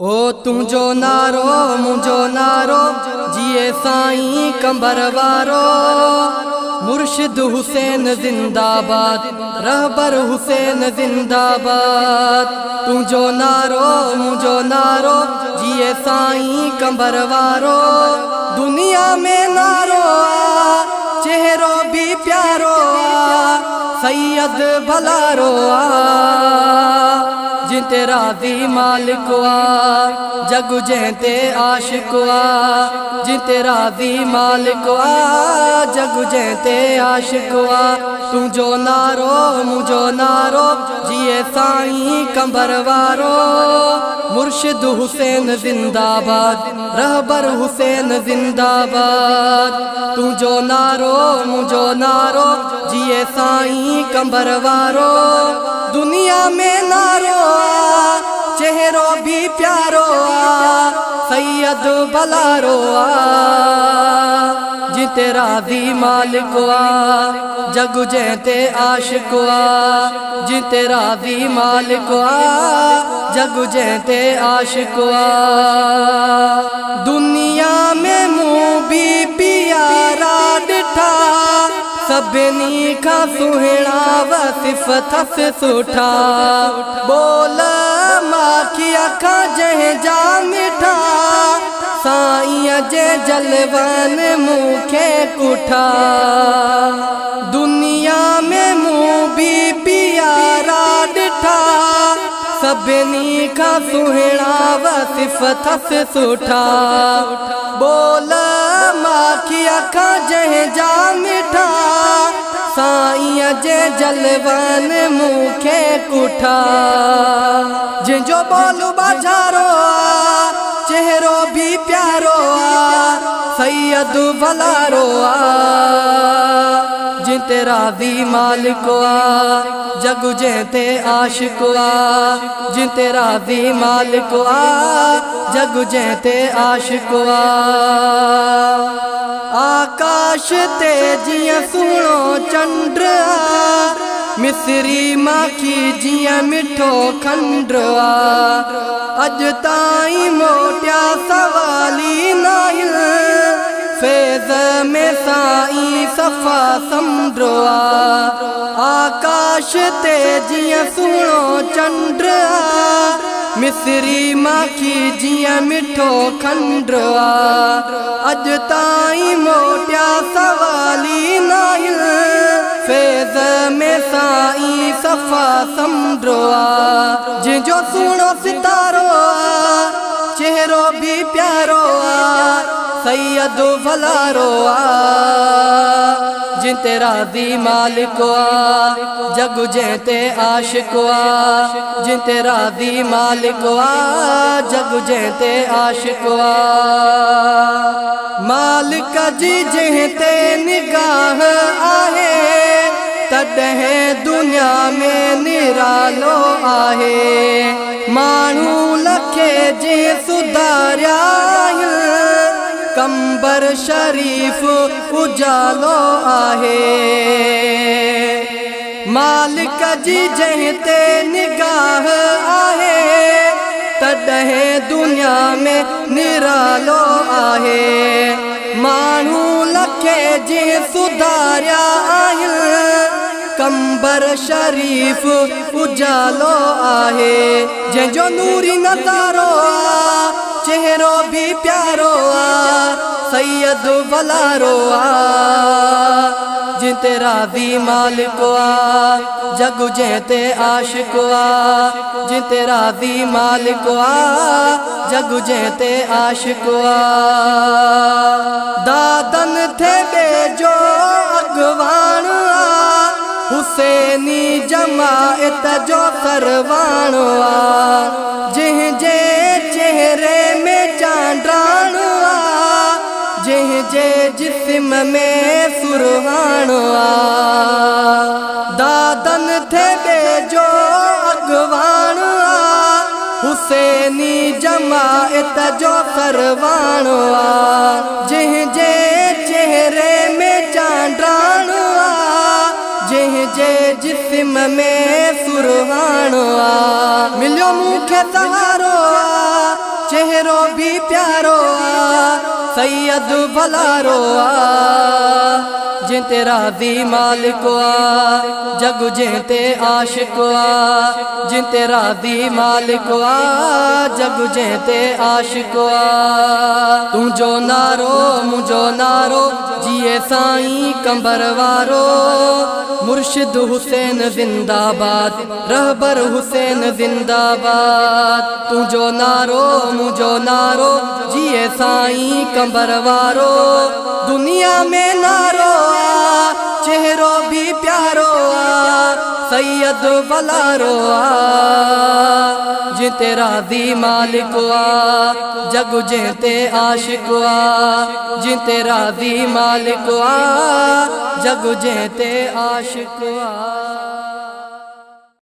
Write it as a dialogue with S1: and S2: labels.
S1: ओ तुझो नारो मुझो नारो जिए साईं कंबर वारो। मुर्शिद हुसैन जिंदाबाद, रहबर हुसैन जिंदाबाद। तुझो नारो मुझो नारो जिए साईं कंबर वारो। दुनिया में नारो आ, चेहरो भी प्यारो आ, सैयद भलारो आ। जिते राज़ी मालिक आ, जग जंहिंते आशिक आ। जिते राज़ी मालिक आ, जग जंहिंते आशिक आ। तुझो नारो मुझो नारो जिए साईं कंबर वारो। मुर्शिद हुसैन जिंदाबाद, रहबर हुसैन जिंदाबाद। तुझो नारो मुझो नारो जिए साईं कंबर वारो। दुनिया में नारो आ, चेहरो भी प्यारो आ, सैयद भलारो आ। जिते राज़ी मालिक आ, जग जंहिंते आशिक आ। जिते राज़ी मालिक आ, जग जंहिंते आशिक आ। दुनिया में मूं भी प्यारा ॾिठा, सभिनी खां सुहिणा वसिफ़ अथसि सुठा। बोल माखिया खां जंहिंजा मिठा, साईं जे जलवन मूंखे कुठा। दुनिया में मूं भी प्यारा ॾिठा, सभिनी खां सुहिणा वसिफ़ अथसि सुठा। बोल माखिया खां जंहिंजा मिठा, साईं जे जलवन मूंखे कुठा। जंहिंजो बोल बाजारो आ, चेहरो भी प्यारो आ, सैयद भलारो आ। जिते राज़ी मालिक आ, जग जंहिंते आशिक आ। जिते राज़ी मालिक आ, जग जंहिंते आशिक आ। आकाश ते जियां सुहिणो चंड आ, मिसरी माखी जियां मिठो खंड आ। अॼु ताईं मोटिया सवाली नाहिन, फैज़ में साईं सफ़ा समुंड आ। आकाश ते जियां सुहिणो चंड आ, मिसरी माखी जियां मिठो खंड आ। अॼु ताईं मोटिया सवाली नाहिन, फैज़ में साईं सफ़ा समुंड आ। जंहिंजो सुहिणो सितारो आ, चेहरो भी प्यारो आ, सैयद भलारो आ। जिते राज़ी मालिक आ, जग जंहिंते आशिक आ। जिते राज़ी मालिक आ, जग जंहिंते आशिक आ। मालिक जी जंहिंते निगाह आहे, तॾहिं दुनिया में निरालो आहे। माण्हू लखे जे सुधारिया आहिनि, कंबर शरीफ उजालो आहे। मालिक जी जंहिंते निगाह आहे, तॾहिं दुनिया में निरालो आहे। माण्हू लखे जे सुधारिया आहिनि, कंबर शरीफ उजालो आहे। जंहिंजो नूरी नज़ारो आ, चेहरो भी प्यारो आ, सैयद भलारो आ। जिते राज़ी मालिक आ, जग जंहिंते आशिक आ। जिते राज़ी मालिक आ, जग जंहिंते आशिक आ। दादन थे ॿिजो अॻवान आ, हुसैनी जमायत जो सरवाण आ। जंहिंजे चेहरे में चांडाण आ, जंहिंजे जिस्म में सुरहान आ। दादन थे ॿिजो अॻवान आ, हुसैनी जमायत जो सरवाण आ। जंहिंजे चेहरे में चांडाण आ, जंहिंजे जिस्म में सुरहान आ। मिलियो मूंखे सहारो आ, चेहरो भी प्यारो सैयद भलारो जिते राज़ी मालिक जग जिते आशिक जिते राज़ी मालिक जग जिते आशिक तुझो नारो मुझो नारो जिए साईं कंबर वारो मुर्शिद हुसैन जिंदाबाद रहबर हुसैन जिंदाबाद तुझो नारो मुझो नारो जिए साईं कंबर वारो दुनिया में नारो चेहरो भी प्यारो सैयद भलारो जिते राज़ी मालिक जग जिते आशिक जिते राज़ी मालिक जग जिते आशिक